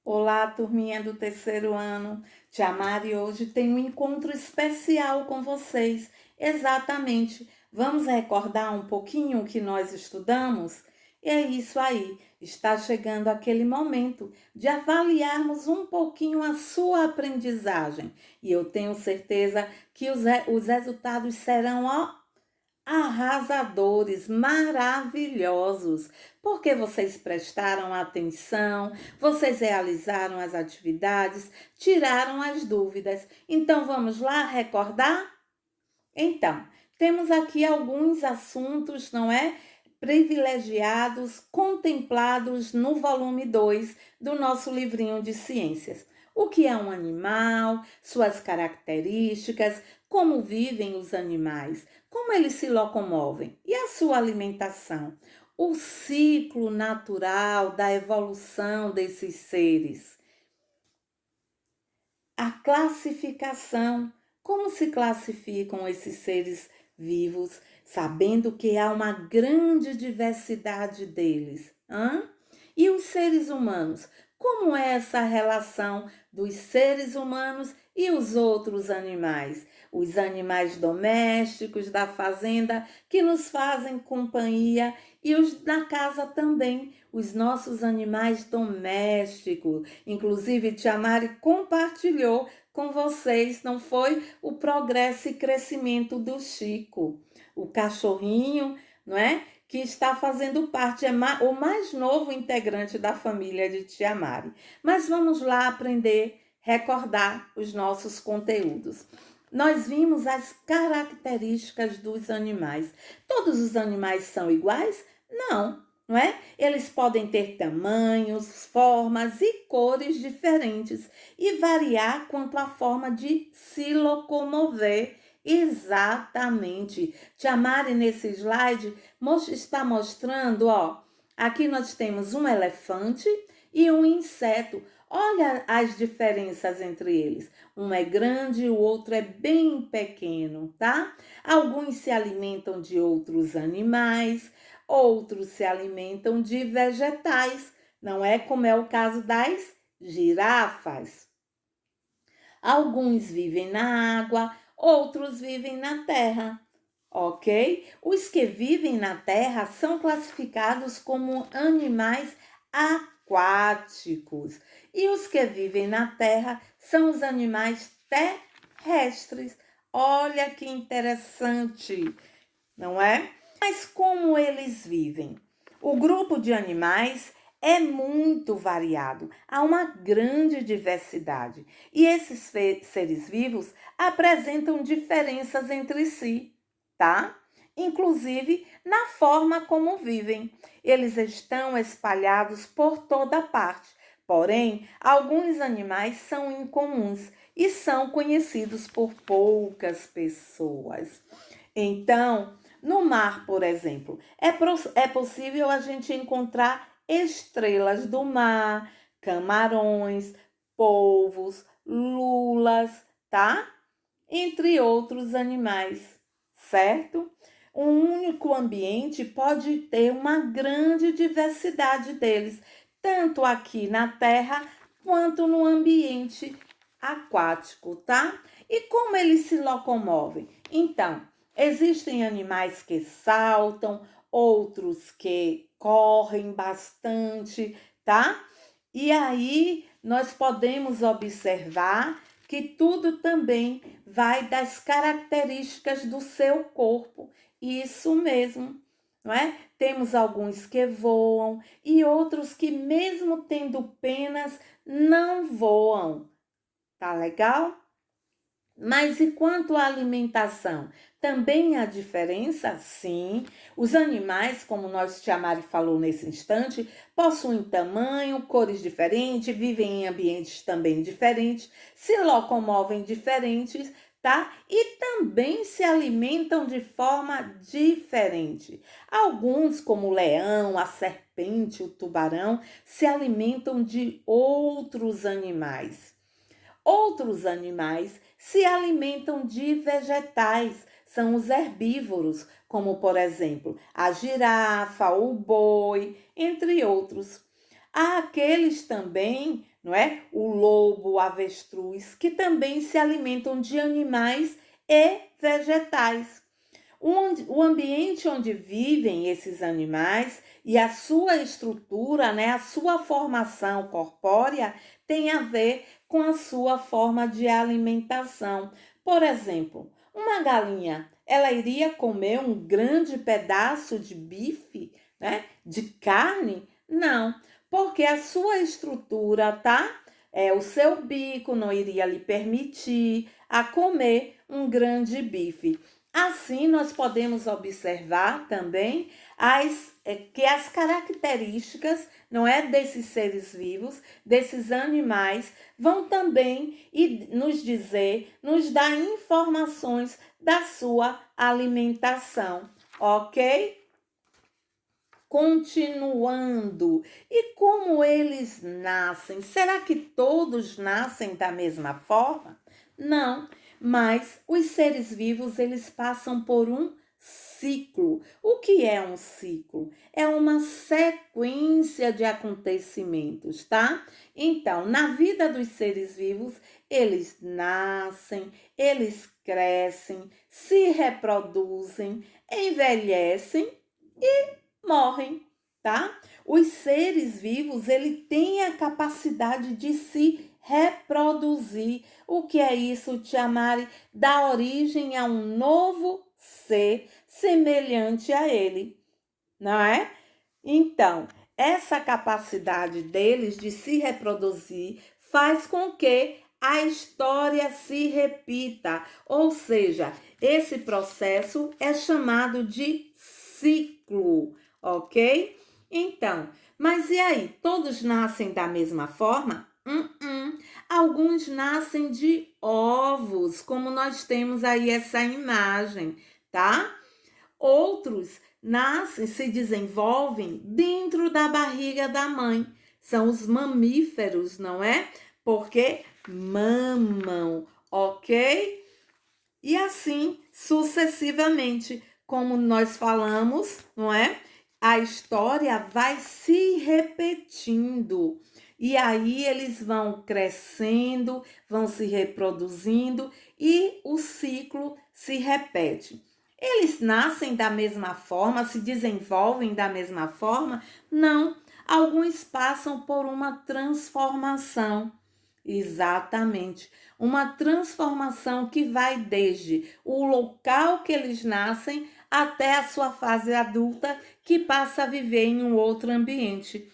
Olá, turminha do terceiro ano. Tia Mari hoje tem um encontro especial com vocês. Exatamente. Vamos recordar um pouquinho o que nós estudamos? E é isso aí. Está chegando aquele momento de avaliarmos um pouquinho a sua aprendizagem. E eu tenho certeza que os resultados serão, arrasadores, maravilhosos, porque vocês prestaram atenção, vocês realizaram as atividades, tiraram as dúvidas. Então vamos lá recordar? Então, temos aqui alguns assuntos, não é? Privilegiados, contemplados no volume 2 do nosso livrinho de ciências. O que é um animal, suas características, como vivem os animais, como eles se locomovem e a sua alimentação, o ciclo natural da evolução desses seres, a classificação, como se classificam esses seres vivos, sabendo que há uma grande diversidade deles. E os seres humanos? Como é essa relação dos seres humanos e os outros animais? Os animais domésticos da fazenda que nos fazem companhia e os da casa também, os nossos animais domésticos. Inclusive, Tia Mari compartilhou com vocês, não foi? O progresso e crescimento do Chico, o cachorrinho, não é? Que está fazendo parte, é o mais novo integrante da família de Tia Mari. Mas vamos lá aprender, recordar os nossos conteúdos. Nós vimos as características dos animais. Todos os animais são iguais? Não é? Eles podem ter tamanhos, formas e cores diferentes e variar quanto à forma de se locomover. Exatamente. Tia Mari, nesse slide, está mostrando, aqui nós temos um elefante e um inseto. Olha as diferenças entre eles. Um é grande e o outro é bem pequeno, tá? Alguns se alimentam de outros animais, outros se alimentam de vegetais. Não é como é o caso das girafas. Alguns vivem na água, outros vivem na terra, ok? Os que vivem na terra são classificados como animais aquáticos e os que vivem na terra são os animais terrestres. Olha que interessante, não é? Mas como eles vivem? O grupo de animais é muito variado, há uma grande diversidade e esses seres vivos apresentam diferenças entre si, tá? Inclusive na forma como vivem. Eles estão espalhados por toda parte, porém, alguns animais são incomuns e são conhecidos por poucas pessoas. Então, no mar, por exemplo, é possível a gente encontrar estrelas do mar, camarões, polvos, lulas, tá? Entre outros animais, certo? Um único ambiente pode ter uma grande diversidade deles, tanto aqui na Terra quanto no ambiente aquático, tá? E como eles se locomovem? Então, existem animais que saltam, outros que correm bastante, tá? E aí nós podemos observar que tudo também vai das características do seu corpo. Isso mesmo, não é? Temos alguns que voam e outros que, mesmo tendo penas, não voam. Tá legal? Mas e quanto à alimentação? Também há diferença? Sim. Os animais, como nosso Tia Mari falou nesse instante, possuem tamanho, cores diferentes, vivem em ambientes também diferentes, se locomovem diferentes, tá? E também se alimentam de forma diferente. Alguns, como o leão, a serpente, o tubarão, se alimentam de outros animais. Outros animais se alimentam de vegetais, são os herbívoros, como por exemplo a girafa, o boi, entre outros. Há aqueles também, não é? O lobo, o avestruz, que também se alimentam de animais e vegetais. O ambiente onde vivem esses animais e a sua estrutura, né, a sua formação corpórea tem a ver com a sua forma de alimentação. Por exemplo, uma galinha, ela iria comer um grande pedaço de bife, né, de carne? Não, porque a sua estrutura, tá? O seu bico não iria lhe permitir a comer um grande bife. Assim, nós podemos observar também que as características, não é, desses seres vivos, desses animais, vão também nos dar informações da sua alimentação, ok? Continuando, e como eles nascem? Será que todos nascem da mesma forma? Não, mas os seres vivos, eles passam por um ciclo. O que é um ciclo? É uma sequência de acontecimentos, tá? Então, na vida dos seres vivos, eles nascem, eles crescem, se reproduzem, envelhecem e morrem, tá? Os seres vivos, ele tem a capacidade de se reproduzir. O que é isso, Tia Mari? Dá origem a um novo ser semelhante a ele, não é? Então, essa capacidade deles de se reproduzir faz com que a história se repita, ou seja, esse processo é chamado de ciclo, ok? Então, mas e aí? Todos nascem da mesma forma? Alguns nascem de ovos, como nós temos aí essa imagem, tá? Outros nascem, se desenvolvem dentro da barriga da mãe. São os mamíferos, não é? Porque mamam, ok? E assim sucessivamente, como nós falamos, não é? A história vai se repetindo. E aí eles vão crescendo, vão se reproduzindo e o ciclo se repete. Eles nascem da mesma forma, se desenvolvem da mesma forma? Não. Alguns passam por uma transformação. Exatamente. Uma transformação que vai desde o local que eles nascem até a sua fase adulta, que passa a viver em um outro ambiente,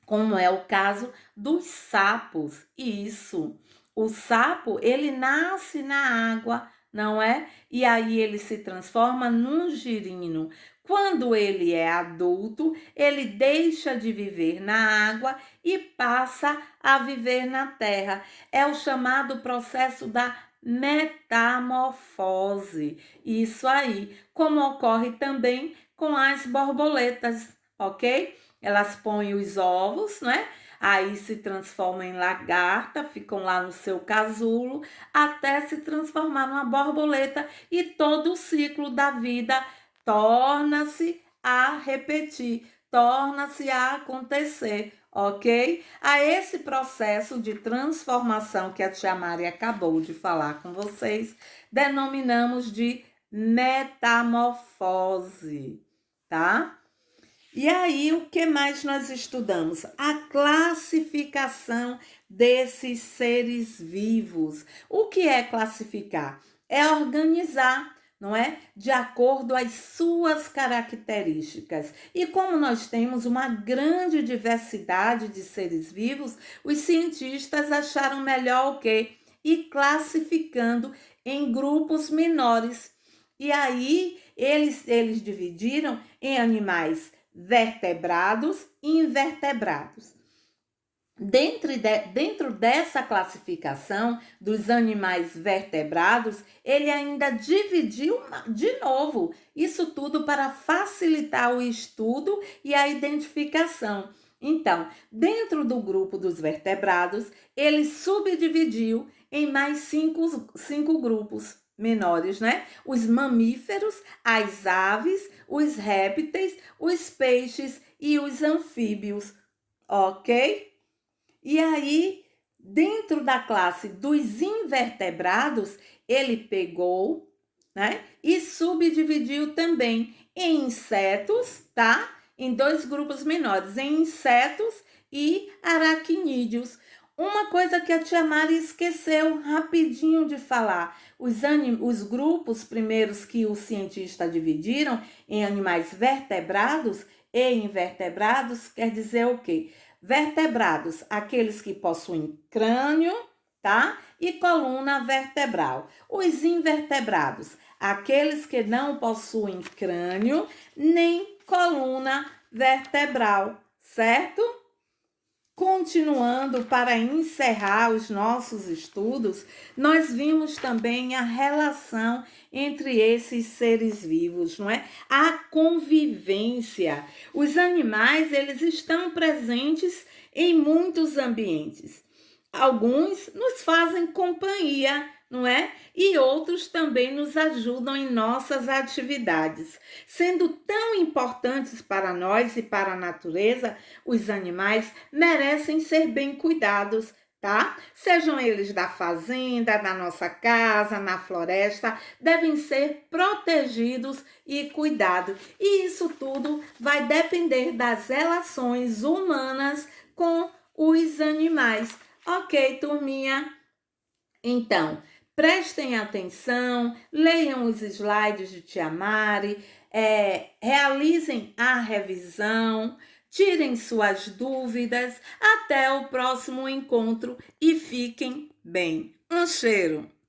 como é o caso dos sapos. Isso. O sapo, ele nasce na água, não é? E aí ele se transforma num girino. Quando ele é adulto, ele deixa de viver na água e passa a viver na terra. É o chamado processo da metamorfose. Isso aí, como ocorre também com as borboletas, ok? Elas põem os ovos, né? Aí se transformam em lagarta, ficam lá no seu casulo, até se transformar numa borboleta e todo o ciclo da vida torna-se a repetir, torna-se a acontecer, ok? A esse processo de transformação que a tia Mari acabou de falar com vocês, denominamos de metamorfose, tá? E aí, o que mais nós estudamos? A classificação desses seres vivos. O que é classificar? É organizar, não é? De acordo às suas características. E como nós temos uma grande diversidade de seres vivos, os cientistas acharam melhor o quê? Ir classificando em grupos menores. E aí, eles dividiram em animais vertebrados e invertebrados. Dentro dessa classificação dos animais vertebrados, ele ainda dividiu de novo isso tudo para facilitar o estudo e a identificação. Então, dentro do grupo dos vertebrados, ele subdividiu em mais cinco grupos menores, né? Os mamíferos, as aves, os répteis, os peixes e os anfíbios, ok? E aí dentro da classe dos invertebrados, ele pegou, né, e subdividiu também em insetos, tá? Em dois grupos menores, em insetos e aracnídeos. Uma coisa que a tia Mari esqueceu rapidinho de falar, os grupos primeiros que os cientistas dividiram em animais vertebrados e invertebrados, quer dizer o quê? Vertebrados, aqueles que possuem crânio, tá? E coluna vertebral. Os invertebrados, aqueles que não possuem crânio nem coluna vertebral, certo? Continuando, para encerrar os nossos estudos, nós vimos também a relação entre esses seres vivos, não é? A convivência. Os animais, eles estão presentes em muitos ambientes. Alguns nos fazem companhia, não é? E outros também nos ajudam em nossas atividades. Sendo tão importantes para nós e para a natureza, os animais merecem ser bem cuidados, tá? Sejam eles da fazenda, da nossa casa, na floresta, devem ser protegidos e cuidados. E isso tudo vai depender das relações humanas com os animais. Ok, turminha? Então, prestem atenção, leiam os slides de Tia Mari, realizem a revisão, tirem suas dúvidas. Até o próximo encontro e fiquem bem. Um cheiro!